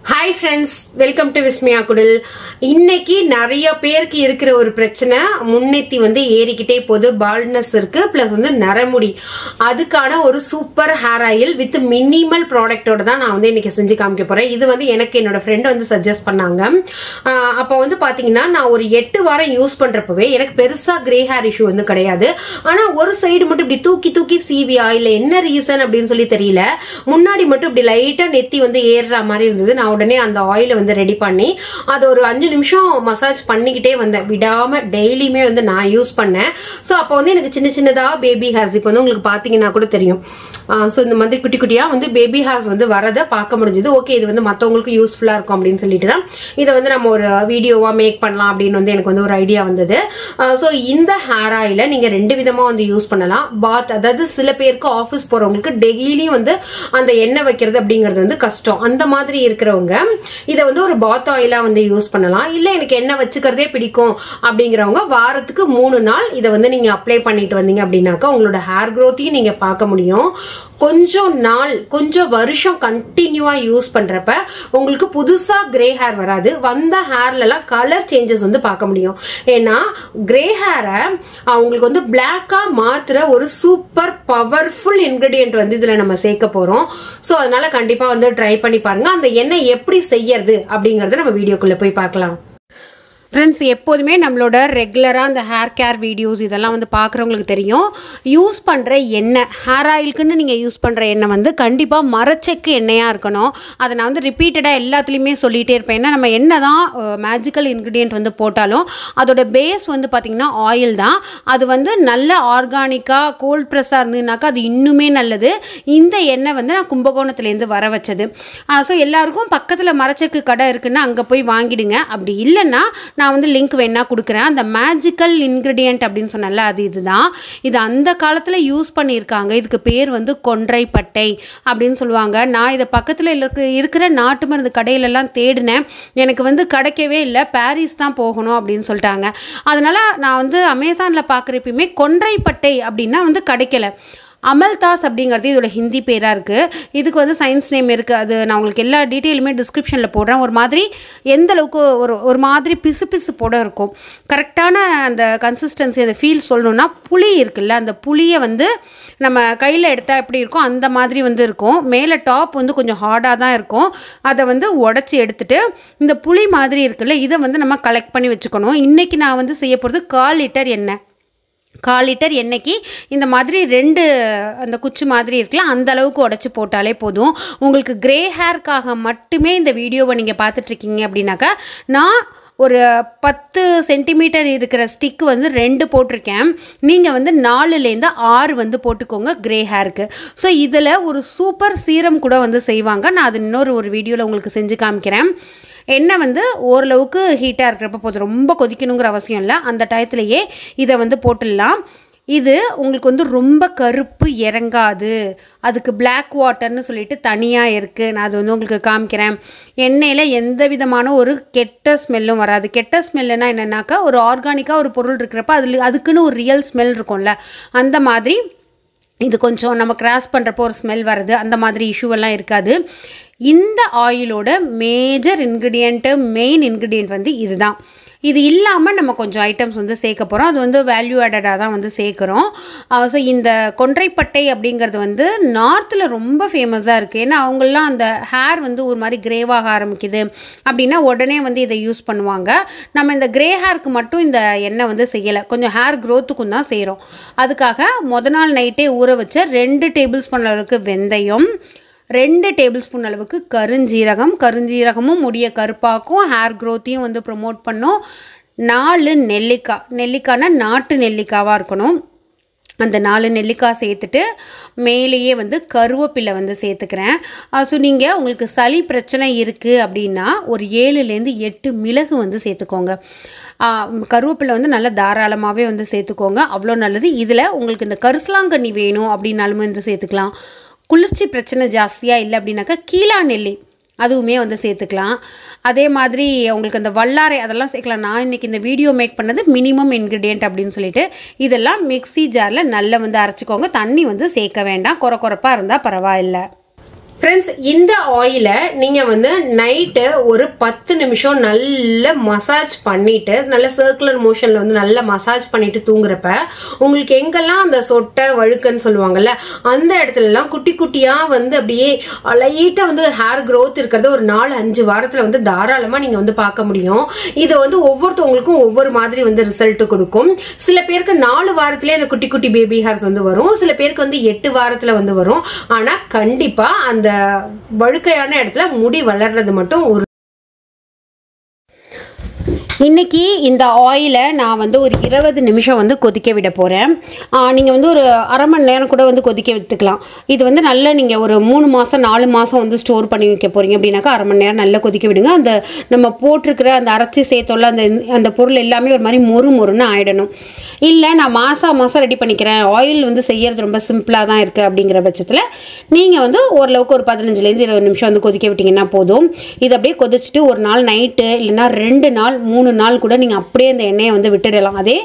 Hi friends, welcome to Vismaya Kudil. இன்னைக்கு நிறைய பேருக்கு இருக்கிற ஒரு பிரச்சனை முன்னெத்தி வந்து ஏறிக்கிட்டே போகுது. பால்ட்னஸ் இருக்கு பிளஸ் வந்து நரமுடி. அதுக்கான ஒரு super hair oil with minimal ப்ராடக்ட்டோட தான் நான் வந்து இன்னைக்கு செஞ்சு காமிக்க போறேன். இது வந்து எனக்கு என்னோட ஃப்ரெண்ட் வந்து சஜஸ்ட் பண்ணாங்க. அப்ப வந்து பாத்தீங்கன்னா நான் ஒரு 8 வாரம் யூஸ் பண்றப்பவே எனக்கு பெருசா கிரே ஹேர் இஷ்யூ வந்து கிடையாது. ஆனா ஒரு சைடு மட்டும் இப்படி தூக்கி தூக்கி சீவியா இல்ல என்ன ரீசன் அப்படின்னு சொல்லி தெரியல. முன்னாடி மட்டும் இப்படி லைட்டா நெத்தி வந்து ஏறுற மாதிரி இருந்தது. நான் உடனே அந்த ஆயில வந்து ரெடி பண்ணி அது ஒரு 5 நிமிஷம் மசாஜ் பண்ணிக்கிட்டே வந்தேன். விடாம டெய்லியுமே வந்து நான் யூஸ் பண்ணேன். சோ அப்போ வந்து எனக்கு சின்ன சின்னதா பேபி ஹேர்ஸ் இப்போ வந்து உங்களுக்கு பாத்தீங்கன்னா கூட தெரியும். சோ இந்த மாதிரி குட்டி குட்டியா வந்து பேபி ஹேர்ஸ் வந்து வரதை பார்க்க முடிஞ்சது. ஓகே, இது வந்து மத்தவங்களுக்கு யூஸ்ஃபுல்லா இருக்கும் அப்படின்னு சொல்லிட்டு தான் இதை வந்து நம்ம ஒரு வீடியோவா மேக் பண்ணலாம் அப்படின்னு வந்து எனக்கு வந்து ஒரு ஐடியா வந்தது. சோ இந்த ஹேர் ஆயில நீங்க 2 விதமா வந்து யூஸ் பண்ணலாம். பாத், அதாவது சில பேருக்கு ஆபீஸ் போறவங்களுக்கு டெய்லியும் வந்து அந்த எண்ணெய் வைக்கிறது அப்படிங்கிறது வந்து கஷ்டம். அந்த மாதிரி இருக்கிறவங்க இதை வந்து ஒரு பாத் ஆயிலா வந்து யூஸ் பண்ணலாம். இல்ல எனக்கு எண்ணெய் வச்சுக்கிறதே பிடிக்கும் அப்படிங்கிறவங்க வாரத்துக்கு 3 நாள் இதை வந்து நீங்க அப்ளை பண்ணிட்டு வந்தீங்க அப்படின்னாக்கா உங்களோட ஹேர் க்ரோத்தையும் நீங்க பார்க்க முடியும். கொஞ்சம் வருஷம் கண்டினியூவா யூஸ் பண்றப்ப உங்களுக்கு புதுசா கிரே ஹேர் வராது. வந்த ஹேர்ல எல்லாம் கலர் சேஞ்சஸ் வந்து பார்க்க முடியும். ஏன்னா கிரே ஹேரை உங்களுக்கு வந்து பிளாக்கா மாத்துற ஒரு சூப்பர் பவர்ஃபுல் இன்கிரிடியன்ட் வந்து இதுல நம்ம சேர்க்க போறோம். சோ அதனால கண்டிப்பா வந்து ட்ரை பண்ணி பாருங்க. அந்த எண்ணெய் எப்படி செய்யறது அப்படிங்கறத நம்ம வீடியோக்குள்ள போய் பார்க்கலாம். ஃப்ரெண்ட்ஸ், எப்போதுமே நம்மளோட ரெகுலராக அந்த ஹேர் கேர் வீடியோஸ் இதெல்லாம் வந்து பார்க்குறவங்களுக்கு தெரியும். யூஸ் பண்ணுற எண்ணெய், ஹேர் ஆயிலுக்குன்னு நீங்கள் யூஸ் பண்ணுற எண்ணெய் வந்து கண்டிப்பாக மரச்செக்கு எண்ணெயாக இருக்கணும். அதை நான் வந்து ரிப்பீட்டடாக எல்லாத்துலேயுமே சொல்லிகிட்டே இருப்பேன். ஏன்னா நம்ம என்ன தான் மேஜிக்கல் இன்க்ரீடியன்ட் வந்து போட்டாலும் அதோட பேஸ் வந்து பார்த்திங்கன்னா ஆயில் தான். அது வந்து நல்ல ஆர்கானிக்காக கோல்ட் ப்ரெஸ்ஸாக இருந்ததுனாக்கா அது இன்னுமே நல்லது. இந்த எண்ணெய் வந்து நான் கும்பகோணத்துலேருந்து வர வச்சது. ஸோ எல்லாருக்கும் பக்கத்தில் மரச்செக்கு கடை இருக்குன்னா அங்கே போய் வாங்கிடுங்க. அப்படி இல்லைன்னா நான் வந்து லிங்க் வேணா கொடுக்குறேன். அந்த மேஜிக்கல் இன்கிரிடியன்ட் அப்படின்னு சொன்னால அது இதுதான். இது அந்த காலத்தில் யூஸ் பண்ணியிருக்காங்க. இதுக்கு பேர் வந்து கொன்றை பட்டை அப்படின்னு சொல்லுவாங்க. நான் இதை பக்கத்தில் இருக்கிற நாட்டு மருந்து கடையிலெல்லாம் தேடினேன். எனக்கு வந்து கிடைக்கவே இல்லை. பாரிஸ் தான் போகணும் அப்படின்னு சொல்லிட்டாங்க. அதனால நான் வந்து அமேசானில் பார்க்குறப்பயுமே கொன்றை பட்டை அப்படின்னா வந்து கிடைக்கல. அமல்தாஸ் அப்படிங்கிறது இதோட ஹிந்தி பேராக இருக்குது. இதுக்கு வந்து சயின்ஸ் நேம் இருக்குது. அது நான் உங்களுக்கு எல்லா டீட்டெயிலுமே டிஸ்கிரிப்ஷனில் போடுறேன். ஒரு மாதிரி எந்த அளவுக்கு ஒரு மாதிரி பிசு பிசு போட இருக்கும். கரெக்டான அந்த கன்சிஸ்டன்சி, அந்த ஃபீல் சொல்லணுன்னா புளி இருக்குல்ல, அந்த புளியை வந்து நம்ம கையில் எடுத்தால் எப்படி இருக்கும் அந்த மாதிரி வந்து இருக்கும். மேலே டாப் வந்து கொஞ்சம் ஹார்டாக தான் இருக்கும். அதை வந்து உடச்சி எடுத்துட்டு இந்த புளி மாதிரி இருக்குல்ல, இதை வந்து நம்ம கலெக்ட் பண்ணி வச்சுக்கணும். இன்றைக்கி நான் வந்து செய்ய போகிறது 1/4 லிட்டர் எண்ணெய். 1/4 லிட்டர் எண்ணெய்க்கு இந்த மாதிரி 2 அந்த குச்சி மாதிரி இருக்கலாம், அந்த அளவுக்கு உடச்சி போட்டாலே போதும். உங்களுக்கு கிரே ஹேர்க்காக மட்டுமே இந்த வீடியோவை நீங்கள் பார்த்துட்ருக்கீங்க அப்படின்னாக்கா நான் ஒரு 10 சென்டிமீட்டர் இருக்கிற ஸ்டிக் வந்து 2 போட்டிருக்கேன். நீங்கள் வந்து 4லேருந்து 6 வந்து போட்டுக்கோங்க கிரே ஹேருக்கு. ஸோ இதில் ஒரு சூப்பர் சீரம் கூட வந்து செய்வாங்க. நான் அது இன்னொரு வீடியோவில் உங்களுக்கு செஞ்சு காமிக்கிறேன். எண்ணெய் வந்து ஓரளவுக்கு ஹீட்டாக இருக்கிறப்ப போதும், ரொம்ப கொதிக்கணுங்கிற அவசியம் இல்லை. அந்த டயத்துலையே இதை வந்து போட்டுடலாம். இது உங்களுக்கு வந்து ரொம்ப கருப்பு இறங்காது. அதுக்கு பிளாக் வாட்டர்னு சொல்லிட்டு தனியாக இருக்குது. நான் அது வந்து உங்களுக்கு காமிக்கிறேன். எண்ணெயில் எந்த விதமான ஒரு கெட்ட ஸ்மெல்லும் வராது. கெட்ட ஸ்மெல்லுன்னா என்னென்னாக்கா ஒரு ஆர்கானிக்காக ஒரு பொருள் இருக்கிறப்ப அதுக்குன்னு ஒரு ரியல் ஸ்மெல் இருக்கும்ல, அந்த மாதிரி இது கொஞ்சம் நம்ம கிராஸ் பண்ணுறப்போ ஒரு ஸ்மெல் வருது, அந்த மாதிரி இஷ்யூவெல்லாம் இருக்காது. இந்த ஆயிலோட மேஜர் இன்க்ரீடியண்ட்டு, மெயின் இன்க்ரீடியண்ட் வந்து இதுதான். இது இல்லாமல் நம்ம கொஞ்சம் ஐட்டம்ஸ் வந்து சேர்க்க போகிறோம். அது வந்து வேல்யூ ஆடடாக தான் வந்து சேர்க்குறோம். ஸோ இந்த கொன்றைப்பட்டை அப்படிங்கிறது வந்து நார்த்தில் ரொம்ப ஃபேமஸாக இருக்குது. ஏன்னா அவங்களாம் அந்த ஹேர் வந்து ஒரு மாதிரி கிரேவாக ஆரம்பிக்குது அப்படின்னா உடனே வந்து இதை யூஸ் பண்ணுவாங்க. நம்ம இந்த கிரே ஹேருக்கு மட்டும் இந்த எண்ணெய் வந்து செய்யலை, கொஞ்சம் ஹேர் க்ரோத்துக்கும் தான் செய்கிறோம். அதுக்காக நாள் நைட்டே ஊற வச்ச 2 டேபிள் ஸ்பூன் அளவுக்கு வெந்தயம், 2 டேபிள் ஸ்பூன் அளவுக்கு கருஞ்சீரகமும் முடிய கருப்பாக்கும், ஹேர் க்ரோத்தையும் வந்து ப்ரொமோட் பண்ணும். 4 நெல்லிக்காய்னா நாட்டு நெல்லிக்காவாக இருக்கணும். அந்த 4 நெல்லிக்காய் சேர்த்துட்டு மேலேயே வந்து கருவேப்பிலை வந்து சேர்த்துக்கிறேன். ஸோ நீங்கள் உங்களுக்கு சளி பிரச்சனை இருக்குது அப்படின்னா ஒரு 7லேருந்து 8 மிளகு வந்து சேர்த்துக்கோங்க. கருவேப்பிலை வந்து நல்லா தாராளமாகவே வந்து சேர்த்துக்கோங்க, அவ்வளோ நல்லது. இதில் உங்களுக்கு இந்த கரிசலாங்கண்ணி வேணும் அப்படின்னாலுமே வந்து சேர்த்துக்கலாம். குளிர்ச்சி பிரச்சனை ஜாஸ்தியாக இல்லை அப்படின்னாக்கா கீழா நெல்லி அதுவுமே வந்து சேர்த்துக்கலாம். அதே மாதிரி உங்களுக்கு அந்த வல்லாரை அதெல்லாம் சேர்க்கலாம். நான் இன்றைக்கி இந்த வீடியோ மேக் பண்ணது மினிமம் இன்க்ரீடியன்ட் அப்படின்னு சொல்லிட்டு இதெல்லாம் மிக்ஸி ஜாரில் நல்லா வந்து அரைச்சிக்கோங்க. தண்ணி வந்து சேர்க்க வேண்டாம், கொரப்பாக இருந்தால் பரவாயில்லை. ஃப்ரெண்ட்ஸ், இந்த ஆயில நீங்க வந்து நைட்டு ஒரு 10 நிமிஷம் நல்ல மசாஜ் பண்ணிட்டு, நல்ல சர்க்குலர் மோஷன்ல வந்து நல்ல மசாஜ் பண்ணிட்டு தூங்குறப்ப உங்களுக்கு எங்கெல்லாம் அந்த சொட்டை வழுக்கன்னு சொல்லுவாங்கல்ல, அந்த இடத்துல எல்லாம் குட்டி குட்டியா வந்து அப்படியே லைட்டா வந்து ஹேர் growth இருக்கிறத ஒரு 4-5 வாரத்துல வந்து தாராளமா நீங்க வந்து பார்க்க முடியும். இது வந்து ஒவ்வொருத்தவங்களுக்கும் ஒவ்வொரு மாதிரி வந்து ரிசல்ட் கொடுக்கும். சில பேருக்கு 4 வாரத்திலே அந்த குட்டி குட்டி பேபி ஹேர்ஸ் வந்து வரும், சில பேருக்கு வந்து 8 வாரத்துல வந்து வரும். ஆனா கண்டிப்பா அந்த வழுக்கையான இடத்துல முடி வளர்றது மட்டும் ஒரு. இன்னைக்கு இந்த ஆயிலை நான் வந்து ஒரு 20 நிமிஷம் வந்து கொதிக்க விட போகிறேன். நீங்கள் வந்து ஒரு அரை மணி நேரம் கூட வந்து கொதிக்க விட்டுக்கலாம். இது வந்து நல்லா நீங்கள் ஒரு 3 மாதம் 4 மாதம் வந்து ஸ்டோர் பண்ணி வைக்க போகிறீங்க அப்படின்னாக்கா அரை மணி நேரம் நல்லா கொதிக்க விடுங்க. அந்த நம்ம போட்டிருக்கிற அந்த அரைச்சி சேர்த்தோல்ல அந்த பொருள் எல்லாமே ஒரு மாதிரி மொறுன்னு ஆகிடணும். இல்லை நான் மாதம் ரெடி பண்ணிக்கிறேன், ஆயில் வந்து செய்கிறது ரொம்ப சிம்பிளாக தான் இருக்குது அப்படிங்கிற பட்சத்தில் நீங்கள் வந்து ஓரளவுக்கு ஒரு 15லேருந்து 20 நிமிஷம் வந்து கொதிக்க விட்டிங்கன்னா போதும். இது அப்படியே கொதிச்சுட்டு ஒரு நாள் நைட்டு இல்லைன்னா 2 நாள் 3 நாள் கூட நீங்கள் அப்படியே அந்த எண்ணெயை வந்து விட்டுடலாம். அதே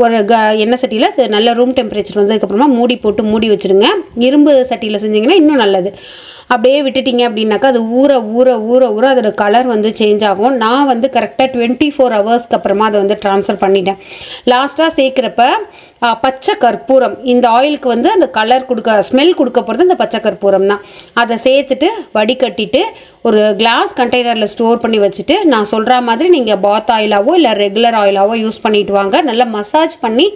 ஒரு எண்ணெய் சட்டியில் நல்ல ரூம் டெம்பரேச்சர் வந்ததுக்கப்புறமா மூடி போட்டு மூடி வச்சுருங்க. இரும்பு சட்டியில் செஞ்சிங்கன்னா இன்னும் நல்லது. அப்படியே விட்டுட்டிங்க அப்படின்னாக்கா அது ஊற ஊற ஊற ஊற அதோட கலர் வந்து சேஞ்ச் ஆகும். நான் வந்து கரெக்டாக 24 ஹவர்ஸ்க்கு அப்புறமா அதை வந்து ட்ரான்ஸ்ஃபர் பண்ணிட்டேன். லாஸ்ட்டாக சேர்க்குறப்ப பச்சை கற்பூரம், இந்த ஆயிலுக்கு வந்து அந்த கலர் கொடுக்க ஸ்மெல் கொடுக்க போகிறது இந்த பச்சை கற்பூரம் தான். அதை சேர்த்துட்டு வடிகட்டிட்டு ஒரு கிளாஸ் கண்டெய்னரில் ஸ்டோர் பண்ணி வச்சுட்டு நான் சொல்கிற மாதிரி நீங்கள் பாத் ஆயிலாவோ இல்லை ரெகுலர் ஆயிலாவோ யூஸ் பண்ணிட்டு வாங்க. நல்லா மசாஜ் பண்ணி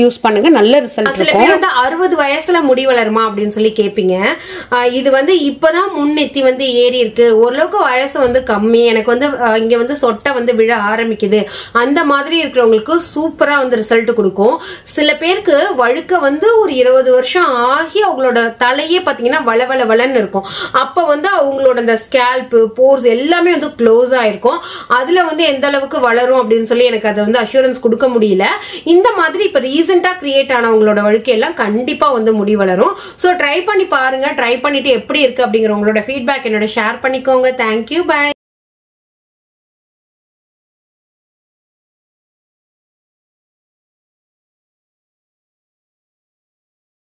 யூஸ் பண்ணுங்க, நல்ல ரிசல்ட் இருக்கும். 60 வயசுல முடி வளருமா அப்படின்னு சொல்லி கேட்பீங்க. இது வந்து இப்பதான் முன்னெத்தி வந்து ஏறி இருக்கு, ஓரளவுக்கு வயசு வந்து கம்மி, எனக்கு வந்து இங்க வந்து சொட்டை வந்து விழ ஆரம்பிக்குது, அந்த மாதிரி இருக்கிறவங்களுக்கு சூப்பரா வந்து ரிசல்ட் கொடுக்கும். சில பேருக்கு வழுக்க வந்து ஒரு 20 வருஷம் ஆகி அவங்களோட தலையே பாத்தீங்கன்னா வளவளன்னு இருக்கும். அப்ப வந்து அவங்களோட அந்த ஸ்கேல்ப் போர்ஸ் எல்லாமே வந்து க்ளோஸ் ஆயிருக்கும். அதுல வந்து எந்த அளவுக்கு வளரும் அப்படின்னு சொல்லி எனக்கு அதை வந்து அஷூரன்ஸ் கொடுக்க முடியல. இந்த மாதிரி இப்ப ரீசெண்டா கிரியேட் ஆனவங்களோட வழுக்கை எல்லாம் கண்டிப்பா வந்து முடி வளரும். சோ ட்ரை பண்ணி பாருங்க. ட்ரை பண்ணிட்டு எப்படி இருக்கு அப்படிங்கிற உங்களோட ஃபீட்பேக் என்னோட ஷேர் பண்ணிக்கோங்க. Thank you, by.